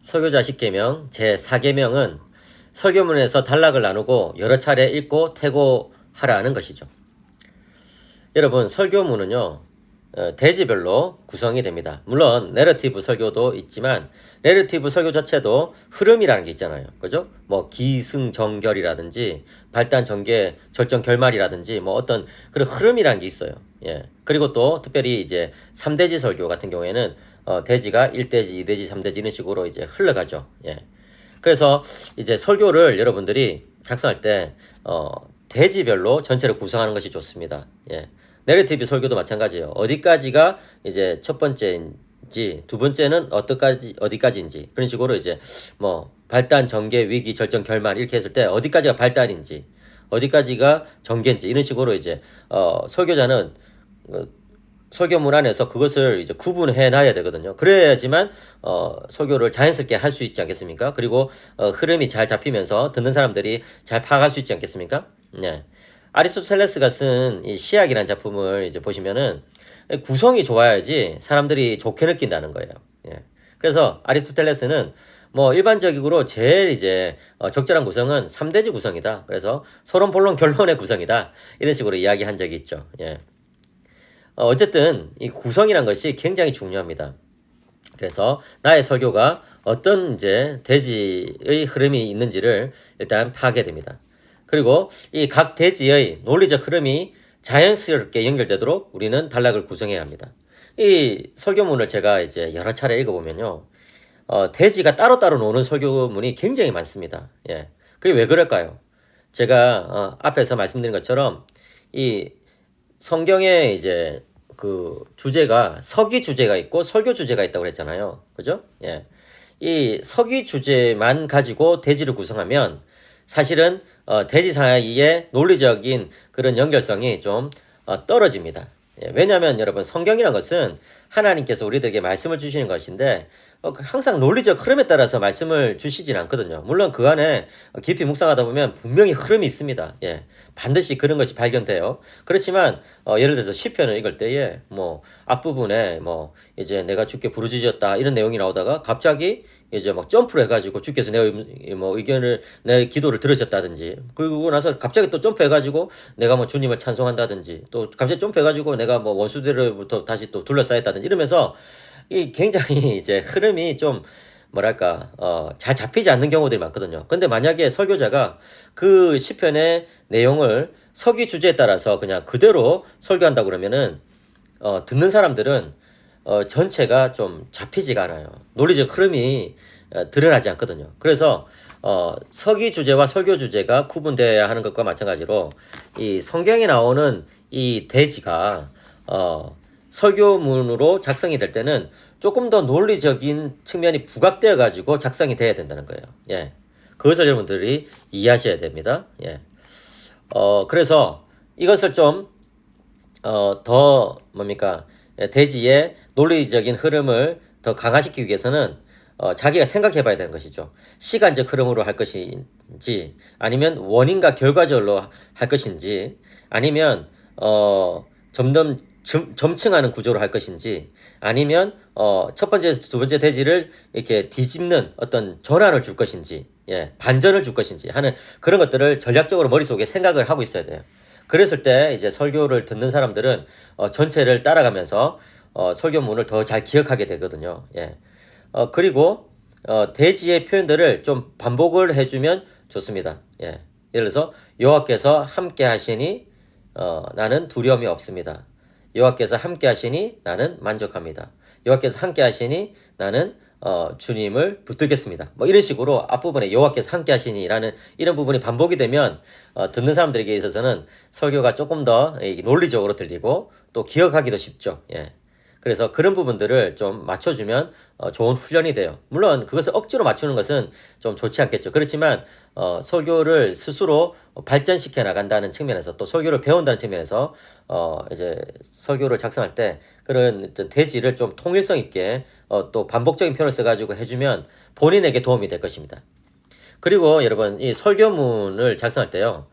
설교자 10계명 제4계명은 설교문에서 단락을 나누고 여러 차례 읽고 퇴고하라는 것이죠. 여러분, 설교문은요, 대지별로 구성이 됩니다. 물론 내러티브 설교도 있지만 내러티브 설교 자체도 흐름이라는 게 있잖아요. 그죠? 뭐 기승전결이라든지 발단 전개 절정 결말이라든지 뭐 어떤 그런 흐름이라는 게 있어요. 예. 그리고 또 특별히 이제 3대지 설교 같은 경우에는 대지가 1대지, 2대지, 3대지 이런 식으로 이제 흘러가죠. 예. 그래서 이제 설교를 여러분들이 작성할 때 대지별로 전체를 구성하는 것이 좋습니다. 예. 내러티브 설교도 마찬가지예요. 어디까지가 이제 첫 번째인지, 두 번째는 어디까지인지, 그런 식으로 이제 뭐 발단, 전개, 위기, 절정, 결말 이렇게 했을 때 어디까지가 발단인지, 어디까지가 전개인지 이런 식으로 이제 설교자는 설교문 안에서 그것을 이제 구분해 놔야 되거든요. 그래야지만 설교를 자연스럽게 할 수 있지 않겠습니까? 그리고 흐름이 잘 잡히면서 듣는 사람들이 잘 파악할 수 있지 않겠습니까? 네. 아리스토텔레스가 쓴 이 시학이라는 작품을 이제 보시면은 구성이 좋아야지 사람들이 좋게 느낀다는 거예요. 예. 그래서 아리스토텔레스는 뭐 일반적으로 제일 이제 적절한 구성은 3대지 구성이다. 그래서 서론, 본론, 결론의 구성이다. 이런 식으로 이야기한 적이 있죠. 예. 어쨌든 이 구성이란 것이 굉장히 중요합니다. 그래서 나의 설교가 어떤 이제 대지의 흐름이 있는지를 일단 파악해야 됩니다. 그리고 이 각 대지의 논리적 흐름이 자연스럽게 연결되도록 우리는 단락을 구성해야 합니다. 이 설교문을 제가 이제 여러 차례 읽어보면요. 대지가 따로따로 노는 설교문이 굉장히 많습니다. 예. 그게 왜 그럴까요? 제가 앞에서 말씀드린 것처럼 이 성경에 이제 그 주제가 서기 주제가 있고 설교 주제가 있다고 그랬잖아요. 그죠? 예. 이 서기 주제만 가지고 대지를 구성하면 사실은 대지 사이의 논리적인 그런 연결성이 좀 떨어집니다. 예. 왜냐하면 여러분, 성경이란 것은 하나님께서 우리들에게 말씀을 주시는 것인데 항상 논리적 흐름에 따라서 말씀을 주시진 않거든요. 물론 그 안에 깊이 묵상하다 보면 분명히 흐름이 있습니다. 예. 반드시 그런 것이 발견돼요. 그렇지만 예를 들어서 시편을 읽을 때에 뭐 앞부분에 뭐 이제 내가 주께 부르짖었다 이런 내용이 나오다가 갑자기 이제 막 점프를 해가지고 주께서 내 기도를 들으셨다든지, 그리고 나서 갑자기 또 점프해가지고 내가 뭐 주님을 찬송한다든지, 또 갑자기 점프해가지고 내가 뭐 원수들로부터 다시 또 둘러싸였다든지 이러면서 이 굉장히 이제 흐름이 좀 뭐랄까 잘 잡히지 않는 경우들이 많거든요. 근데 만약에 설교자가 그 시편의 내용을 서기 주제에 따라서 그냥 그대로 설교한다 그러면은 듣는 사람들은 전체가 좀 잡히지가 않아요. 논리적 흐름이 드러나지 않거든요. 그래서 서기 주제와 설교 주제가 구분되어야 하는 것과 마찬가지로 이 성경에 나오는 이 대지가 설교문으로 작성이 될 때는 조금 더 논리적인 측면이 부각되어 가지고 작성이 돼야 된다는 거예요. 예. 그것을 여러분들이 이해하셔야 됩니다. 예. 그래서 이것을 좀 더 뭡니까? 대지의 논리적인 흐름을 더 강화시키기 위해서는 자기가 생각해 봐야 되는 것이죠. 시간적 흐름으로 할 것인지, 아니면 원인과 결과적으로 할 것인지, 아니면 점점 점층하는 구조로 할 것인지, 아니면 첫 번째, 두 번째 대지를 이렇게 뒤집는 어떤 전환을 줄 것인지, 예, 반전을 줄 것인지 하는 그런 것들을 전략적으로 머릿속에 생각을 하고 있어야 돼요. 그랬을 때 이제 설교를 듣는 사람들은 전체를 따라가면서 설교문을 더 잘 기억하게 되거든요. 예. 그리고 대지의 표현들을 좀 반복을 해주면 좋습니다. 예. 예를 들어서 여호와께서 함께 하시니 나는 두려움이 없습니다. 여호와께서 함께 하시니 나는 만족합니다. 여호와께서 함께 하시니 나는 주님을 붙들겠습니다. 뭐 이런 식으로 앞부분에 여호와께서 함께 하시니라는 이런 부분이 반복이 되면 듣는 사람들에게 있어서는 설교가 조금 더 논리적으로 들리고 또 기억하기도 쉽죠. 예. 그래서 그런 부분들을 좀 맞춰주면 좋은 훈련이 돼요. 물론 그것을 억지로 맞추는 것은 좀 좋지 않겠죠. 그렇지만 설교를 스스로 발전시켜 나간다는 측면에서, 또 설교를 배운다는 측면에서 이제 설교를 작성할 때 그런 대지를 좀 통일성 있게 또 반복적인 표현을 써가지고 해주면 본인에게 도움이 될 것입니다. 그리고 여러분, 이 설교문을 작성할 때요,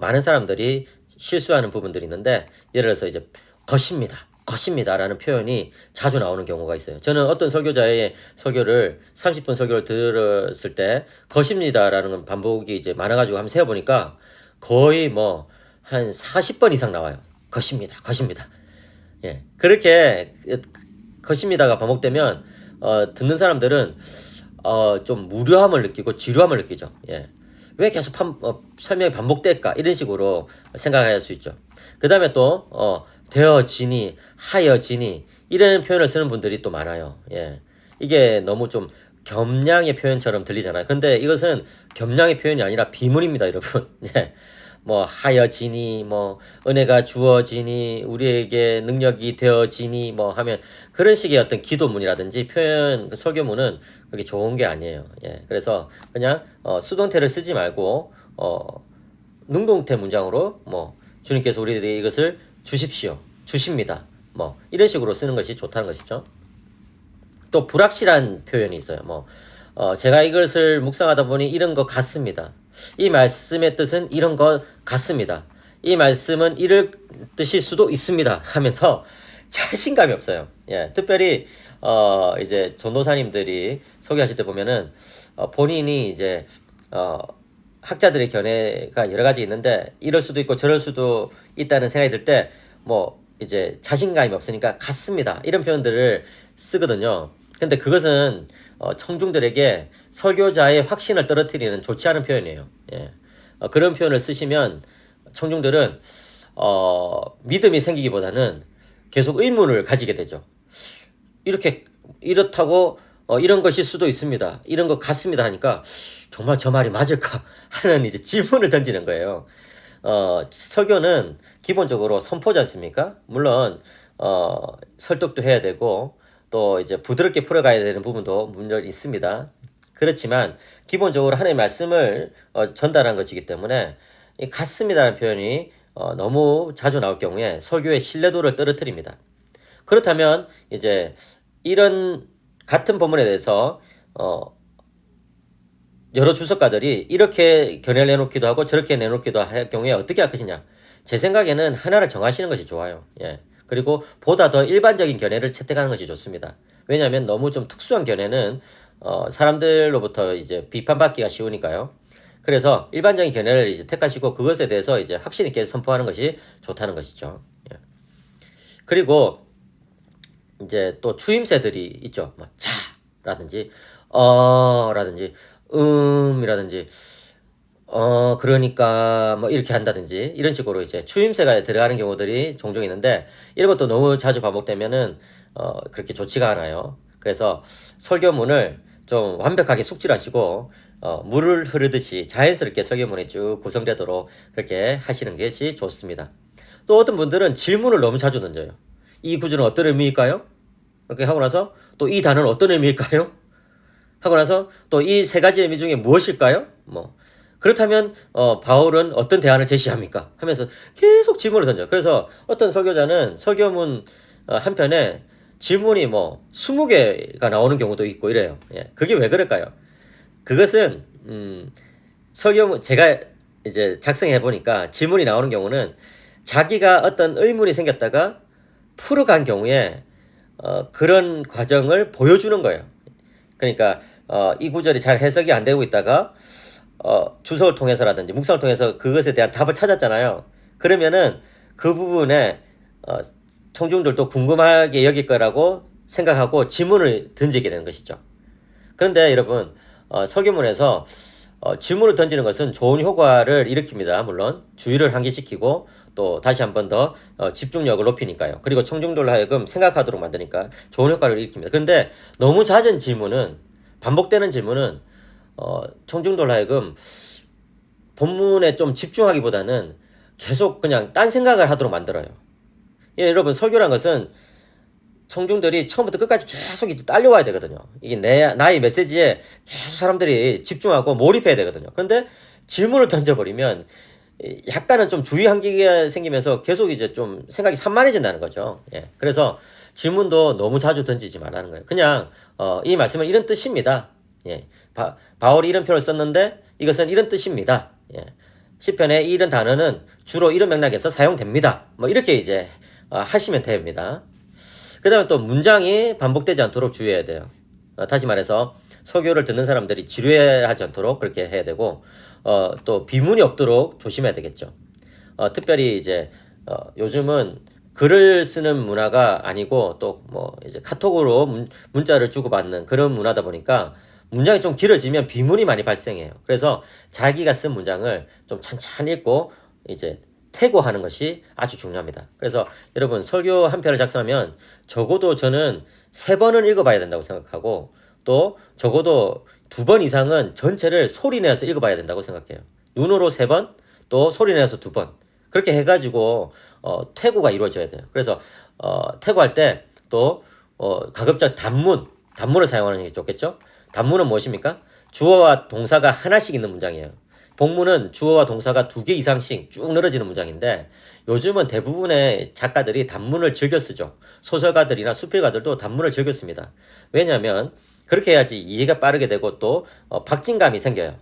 많은 사람들이 실수하는 부분들이 있는데, 예를 들어서 이제 것입니다. 것입니다라는 표현이 자주 나오는 경우가 있어요. 저는 어떤 설교자의 설교를 30분 설교를 들었을 때 것입니다라는 반복이 이제 많아가지고 한번 세어보니까 거의 뭐 한 40번 이상 나와요. 것입니다. 것입니다. 예. 그렇게 것입니다가 반복되면 듣는 사람들은 좀 무료함을 느끼고 지루함을 느끼죠. 예. 왜 계속 설명이 반복될까? 이런 식으로 생각할 수 있죠. 그 다음에 또 되어지니, 하여지니 이런 표현을 쓰는 분들이 또 많아요. 예. 이게 너무 좀 겸양의 표현처럼 들리잖아요. 근데 이것은 겸양의 표현이 아니라 비문입니다, 여러분. 예. 뭐 하여지니, 뭐 은혜가 주어지니, 우리에게 능력이 되어지니, 뭐 하면 그런 식의 어떤 기도문이라든지 표현 설교문은 그게 좋은 게 아니에요. 예. 그래서 그냥 수동태를 쓰지 말고 능동태 문장으로 뭐 주님께서 우리들에게 이것을 주십시오, 주십니다, 뭐 이런 식으로 쓰는 것이 좋다는 것이죠. 또 불확실한 표현이 있어요. 뭐 제가 이것을 묵상하다 보니 이런 것 같습니다. 이 말씀의 뜻은 이런 것 같습니다. 이 말씀은 이럴 뜻일 수도 있습니다 하면서 자신감이 없어요. 예, 특별히 이제 전도사님들이 소개하실 때 보면은 본인이 이제 학자들의 견해가 여러 가지 있는데 이럴 수도 있고 저럴 수도 있다는 생각이 들 때 뭐 이제 자신감이 없으니까 같습니다 이런 표현들을 쓰거든요. 근데 그것은 청중들에게 설교자의 확신을 떨어뜨리는 좋지 않은 표현이에요. 예. 그런 표현을 쓰시면 청중들은 믿음이 생기기보다는 계속 의문을 가지게 되죠. 이렇다고 이런 것일 수도 있습니다, 이런 것 같습니다 하니까 정말 저 말이 맞을까 하는 이제 질문을 던지는 거예요. 설교는 기본적으로 선포지 않습니까? 물론 설득도 해야 되고 또 이제 부드럽게 풀어가야 되는 부분도 물론 있습니다. 그렇지만 기본적으로 하나님의 말씀을 전달한 것이기 때문에 이 같습니다라는 표현이 너무 자주 나올 경우에 설교의 신뢰도를 떨어뜨립니다. 그렇다면 이제 이런 같은 본문에 대해서 여러 주석가들이 이렇게 견해를 내놓기도 하고 저렇게 내놓기도 할 경우에 어떻게 할 것이냐. 제 생각에는 하나를 정하시는 것이 좋아요. 예. 그리고 보다 더 일반적인 견해를 채택하는 것이 좋습니다. 왜냐하면 너무 좀 특수한 견해는 사람들로부터 이제 비판받기가 쉬우니까요. 그래서 일반적인 견해를 이제 택하시고 그것에 대해서 이제 확신 있게 선포하는 것이 좋다는 것이죠. 예. 그리고 이제 또 추임새들이 있죠. 뭐 자라든지 라든지 이라든지 그러니까 뭐 이렇게 한다든지 이런 식으로 이제 추임새가 들어가는 경우들이 종종 있는데 이런 것도 너무 자주 반복되면은 그렇게 좋지가 않아요. 그래서 설교문을 좀 완벽하게 숙지하시고 물을 흐르듯이 자연스럽게 설교문이 쭉 구성되도록 그렇게 하시는 것이 좋습니다. 또 어떤 분들은 질문을 너무 자주 던져요. 이 구절은 어떤 의미일까요? 이렇게 하고 나서 또 이 단어는 어떤 의미일까요? 하고 나서 또 이 세 가지 의미 중에 무엇일까요? 뭐 그렇다면 바울은 어떤 대안을 제시합니까? 하면서 계속 질문을 던져. 그래서 어떤 설교자는 설교문 한 편에 질문이 뭐 20개가 나오는 경우도 있고 이래요. 예. 그게 왜 그럴까요? 그것은 설교문 제가 이제 작성해 보니까 질문이 나오는 경우는 자기가 어떤 의문이 생겼다가 풀어간 경우에 그런 과정을 보여주는 거예요. 그러니까 이 구절이 잘 해석이 안 되고 있다가 주석을 통해서라든지 묵상을 통해서 그것에 대한 답을 찾았잖아요. 그러면은 그 부분에 청중들도 궁금하게 여길 거라고 생각하고 질문을 던지게 되는 것이죠. 그런데 여러분 설교문에서 질문을 던지는 것은 좋은 효과를 일으킵니다. 물론 주의를 환기시키고 또 다시 한 번 더 집중력을 높이니까요. 그리고 청중들로 하여금 생각하도록 만드니까 좋은 효과를 일으킵니다. 그런데 너무 잦은 질문은 반복되는 질문은 청중들로 하여금 본문에 좀 집중하기보다는 계속 그냥 딴 생각을 하도록 만들어요. 예, 여러분 설교란 것은 청중들이 처음부터 끝까지 계속 이제 딸려와야 되거든요. 이게 나의 메시지에 계속 사람들이 집중하고 몰입해야 되거든요. 그런데 질문을 던져버리면 약간은 좀 주의 한계가 생기면서 계속 이제 좀 생각이 산만해진다는 거죠. 예. 그래서 질문도 너무 자주 던지지 말라는 거예요. 그냥 이 말씀은 이런 뜻입니다. 예. 바울이 이런 표현을 썼는데 이것은 이런 뜻입니다. 예. 시편에 이런 단어는 주로 이런 맥락에서 사용됩니다. 뭐 이렇게 이제 하시면 됩니다. 그 다음에 또 문장이 반복되지 않도록 주의해야 돼요. 다시 말해서 설교를 듣는 사람들이 지루해하지 않도록 그렇게 해야 되고, 또 비문이 없도록 조심해야 되겠죠. 특별히 이제 요즘은 글을 쓰는 문화가 아니고 또 뭐 이제 카톡으로 문자를 주고받는 그런 문화다 보니까 문장이 좀 길어지면 비문이 많이 발생해요. 그래서 자기가 쓴 문장을 좀 찬찬히 읽고 이제 태고하는 것이 아주 중요합니다. 그래서 여러분 설교 한 편을 작성하면 적어도 저는 3번은 읽어봐야 된다고 생각하고, 또 적어도 2번 이상은 전체를 소리내서 읽어봐야 된다고 생각해요. 눈으로 3번, 또 소리내서 2번. 그렇게 해가지고 퇴고가 이루어져야 돼요. 그래서 퇴고할 때 또 가급적 단문을 사용하는 게 좋겠죠. 단문은 무엇입니까? 주어와 동사가 하나씩 있는 문장이에요. 복문은 주어와 동사가 2개 이상씩 쭉 늘어지는 문장인데, 요즘은 대부분의 작가들이 단문을 즐겨 쓰죠. 소설가들이나 수필가들도 단문을 즐겨 씁니다. 왜냐하면 그렇게 해야지 이해가 빠르게 되고 또 박진감이 생겨요.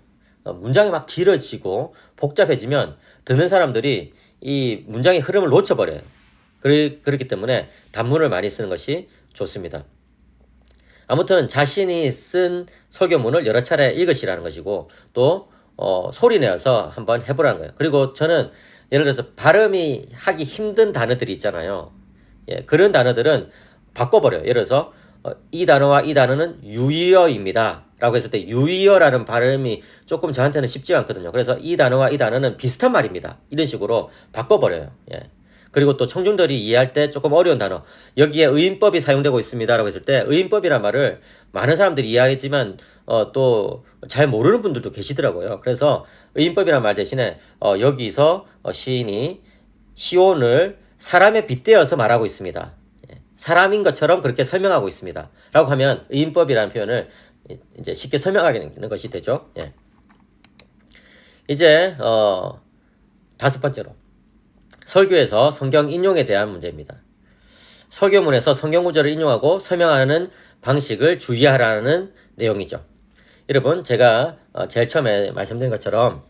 문장이 막 길어지고 복잡해지면 듣는 사람들이 이 문장의 흐름을 놓쳐버려요. 그렇기 때문에 단문을 많이 쓰는 것이 좋습니다. 아무튼 자신이 쓴 설교문을 여러 차례 읽으시라는 것이고, 또 소리내어서 한번 해보라는 거예요. 그리고 저는 예를 들어서 발음이 하기 힘든 단어들이 있잖아요. 예, 그런 단어들은 바꿔버려요. 예를 들어서 이 단어와 이 단어는 유의어입니다 라고 했을 때 유의어라는 발음이 조금 저한테는 쉽지가 않거든요. 그래서 이 단어와 이 단어는 비슷한 말입니다. 이런 식으로 바꿔버려요. 예. 그리고 또 청중들이 이해할 때 조금 어려운 단어, 여기에 의인법이 사용되고 있습니다 라고 했을 때 의인법이란 말을 많은 사람들이 이해하겠지만 또 잘 모르는 분들도 계시더라고요. 그래서 의인법이란 말 대신에 여기서 시인이 시온을 사람에 빗대어서 말하고 있습니다. 사람인 것처럼 그렇게 설명하고 있습니다 라고 하면 의인법이라는 표현을 이제 쉽게 설명하는 것이 되죠. 예. 이제 5번째로 설교에서 성경 인용에 대한 문제입니다. 설교문에서 성경 구절을 인용하고 설명하는 방식을 주의하라는 내용이죠. 여러분, 제가 제일 처음에 말씀드린 것처럼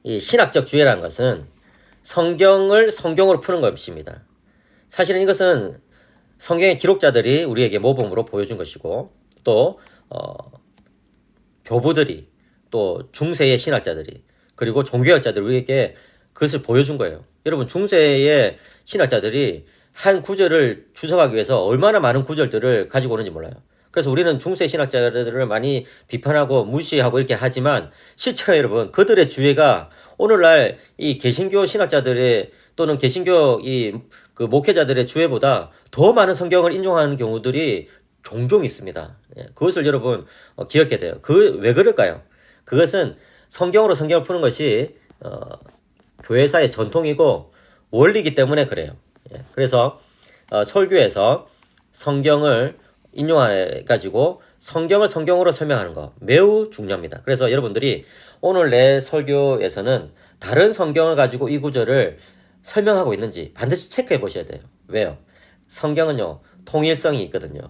이 신학적 주의라는 것은 성경을 성경으로 푸는 것입니다. 사실은 이것은 성경의 기록자들이 우리에게 모범으로 보여준 것이고, 또 교부들이, 또 중세의 신학자들이, 그리고 종교학자들이 우리에게 그것을 보여준 거예요. 여러분, 중세의 신학자들이 한 구절을 주석하기 위해서 얼마나 많은 구절들을 가지고 오는지 몰라요. 그래서 우리는 중세 신학자들을 많이 비판하고 무시하고 이렇게 하지만, 실제로 여러분 그들의 주의가 오늘날 이 개신교 신학자들의 또는 개신교 그 목회자들의 주의보다 더 많은 성경을 인용하는 경우들이 종종 있습니다. 그것을 여러분 기억해야 돼요. 왜 그럴까요? 그것은 성경으로 성경을 푸는 것이 교회사의 전통이고 원리이기 때문에 그래요. 그래서 설교에서 성경을 인용해가지고 성경을 성경으로 설명하는 거 매우 중요합니다. 그래서 여러분들이 오늘 내 설교에서는 다른 성경을 가지고 이 구절을 설명하고 있는지 반드시 체크해 보셔야 돼요. 왜요? 성경은요 통일성이 있거든요.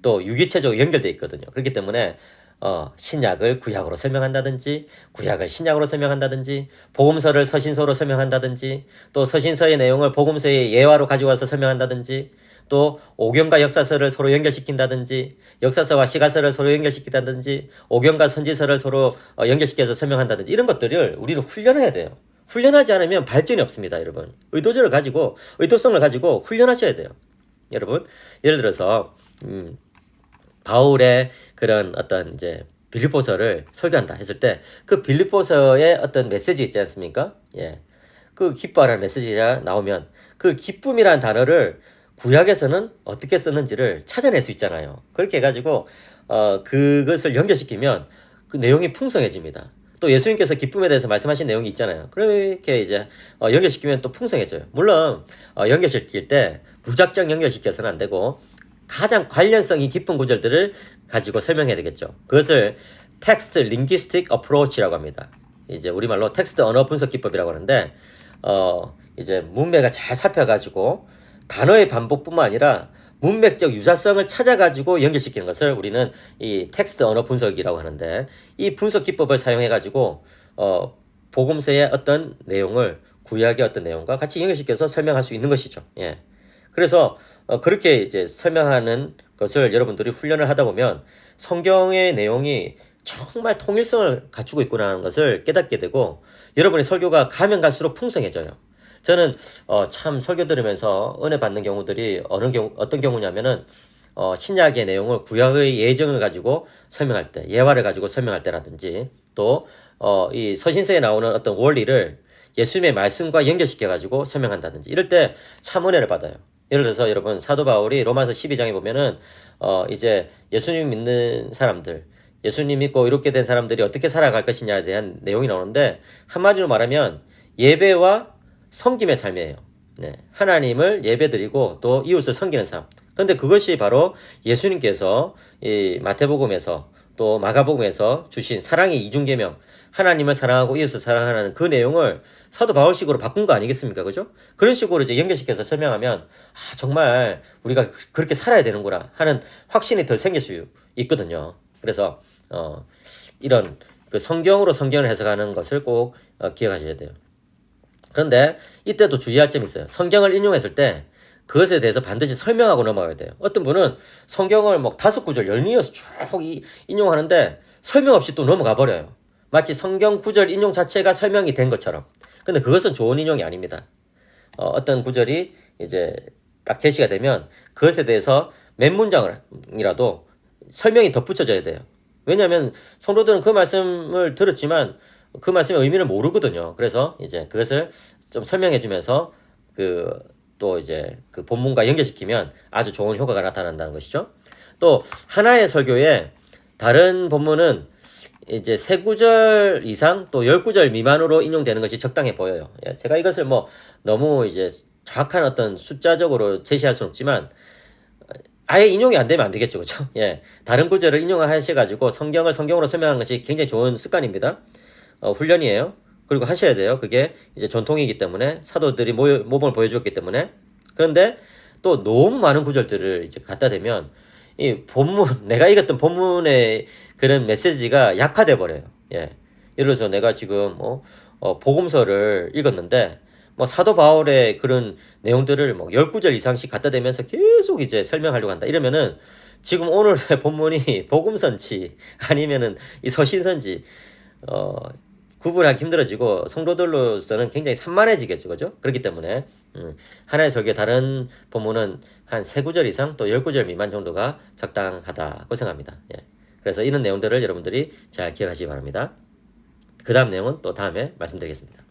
또 유기체적으로 연결되어 있거든요. 그렇기 때문에 신약을 구약으로 설명한다든지, 구약을 신약으로 설명한다든지, 복음서를 서신서로 설명한다든지, 또 서신서의 내용을 복음서의 예화로 가져와서 설명한다든지, 또 오경과 역사서를 서로 연결시킨다든지, 역사서와 시가서를 서로 연결시킨다든지, 오경과 선지서를 서로 연결시켜서 설명한다든지, 이런 것들을 우리는 훈련해야 돼요. 훈련하지 않으면 발전이 없습니다, 여러분. 의도성을 가지고 훈련하셔야 돼요. 여러분, 예를 들어서 바울의 그런 어떤 이제 빌립보서를 설교한다 했을 때 그 빌립보서의 어떤 메시지 있지 않습니까? 예. 그 기뻐하라는 메시지가 나오면 그 기쁨이라는 단어를 구약에서는 어떻게 썼는지를 찾아낼 수 있잖아요. 그렇게 해가지고 그것을 연결시키면 그 내용이 풍성해집니다. 또 예수님께서 기쁨에 대해서 말씀하신 내용이 있잖아요. 그렇게 이제 연결시키면 또 풍성해져요. 물론 연결시킬 때 무작정 연결시켜서는 안 되고 가장 관련성이 깊은 구절들을 가지고 설명해야 되겠죠. 그것을 텍스트 링귀스틱 어프로치라고 합니다. 이제 우리말로 텍스트 언어 분석 기법이라고 하는데 이제 문맥을 잘 살펴가지고 단어의 반복뿐만 아니라 문맥적 유사성을 찾아가지고 연결시키는 것을 우리는 이 텍스트 언어 분석이라고 하는데, 이 분석 기법을 사용해가지고 복음서의 어떤 내용을 구약의 어떤 내용과 같이 연결시켜서 설명할 수 있는 것이죠. 예. 그래서 그렇게 이제 설명하는 것을 여러분들이 훈련을 하다 보면 성경의 내용이 정말 통일성을 갖추고 있구나 하는 것을 깨닫게 되고 여러분의 설교가 가면 갈수록 풍성해져요. 저는 참 설교 들으면서 은혜 받는 경우들이 어떤 경우냐면은 신약의 내용을 구약의 예정을 가지고 설명할 때, 예화를 가지고 설명할 때라든지 또 이 서신서에 나오는 어떤 원리를 예수님의 말씀과 연결시켜 가지고 설명한다든지 이럴 때 참 은혜를 받아요. 예를 들어서 여러분 사도 바울이 로마서 12장에 보면은 이제 예수님 믿는 사람들, 예수님 믿고 이렇게 된 사람들이 어떻게 살아갈 것이냐에 대한 내용이 나오는데 한마디로 말하면 예배와 섬김의 삶이에요. 네. 하나님을 예배드리고 또 이웃을 섬기는 삶. 그런데 그것이 바로 예수님께서 이 마태복음에서 또 마가복음에서 주신 사랑의 이중계명, 하나님을 사랑하고 이웃을 사랑하는 그 내용을 사도 바울식으로 바꾼 거 아니겠습니까? 그죠? 그런 식으로 이제 연결시켜서 설명하면 정말 우리가 그렇게 살아야 되는구나 하는 확신이 더 생길 수 있거든요. 그래서 이런 그 성경으로 성경을 해석하는 것을 꼭 기억하셔야 돼요. 그런데 이때도 주의할 점이 있어요. 성경을 인용했을 때 그것에 대해서 반드시 설명하고 넘어가야 돼요. 어떤 분은 성경을 뭐 5구절 연이어서 쭉 인용하는데 설명 없이 또 넘어가 버려요. 마치 성경 구절 인용 자체가 설명이 된 것처럼. 근데 그것은 좋은 인용이 아닙니다. 어떤 구절이 이제 딱 제시가 되면 그것에 대해서 몇 문장이라도 설명이 덧붙여져야 돼요. 왜냐하면 성도들은 그 말씀을 들었지만 그 말씀의 의미를 모르거든요. 그래서 이제 그것을 좀 설명해 주면서 또 이제 그 본문과 연결시키면 아주 좋은 효과가 나타난다는 것이죠. 또 하나의 설교에 다른 본문은 이제 3구절 이상 또 10구절 미만으로 인용되는 것이 적당해 보여요. 제가 이것을 뭐 너무 이제 정확한 어떤 숫자적으로 제시할 수는 없지만 아예 인용이 안 되면 안 되겠죠. 그죠? 예. 다른 구절을 인용하셔가지고 성경을 성경으로 설명하는 것이 굉장히 좋은 습관입니다. 훈련이에요. 그리고 하셔야 돼요. 그게 이제 전통이기 때문에 사도들이 모범을 보여주었기 때문에. 그런데 또 너무 많은 구절들을 이제 갖다 대면 이 본문 내가 읽었던 본문의 그런 메시지가 약화돼 버려요. 예. 예를 들어서 내가 지금 복음서를 읽었는데 뭐 사도 바울의 그런 내용들을 뭐 10구절 이상씩 갖다 대면서 계속 이제 설명하려고 한다. 이러면은 지금 오늘의 본문이 복음서인지 아니면은 이 서신서인지 구분하기 힘들어지고 성도들로서는 굉장히 산만해지겠죠. 그죠? 그렇기 때문에 하나의 설교에 다른 본문은 한 3구절 이상 또 10구절 미만 정도가 적당하다고 생각합니다. 예. 그래서 이런 내용들을 여러분들이 잘 기억하시기 바랍니다. 그 다음 내용은 또 다음에 말씀드리겠습니다.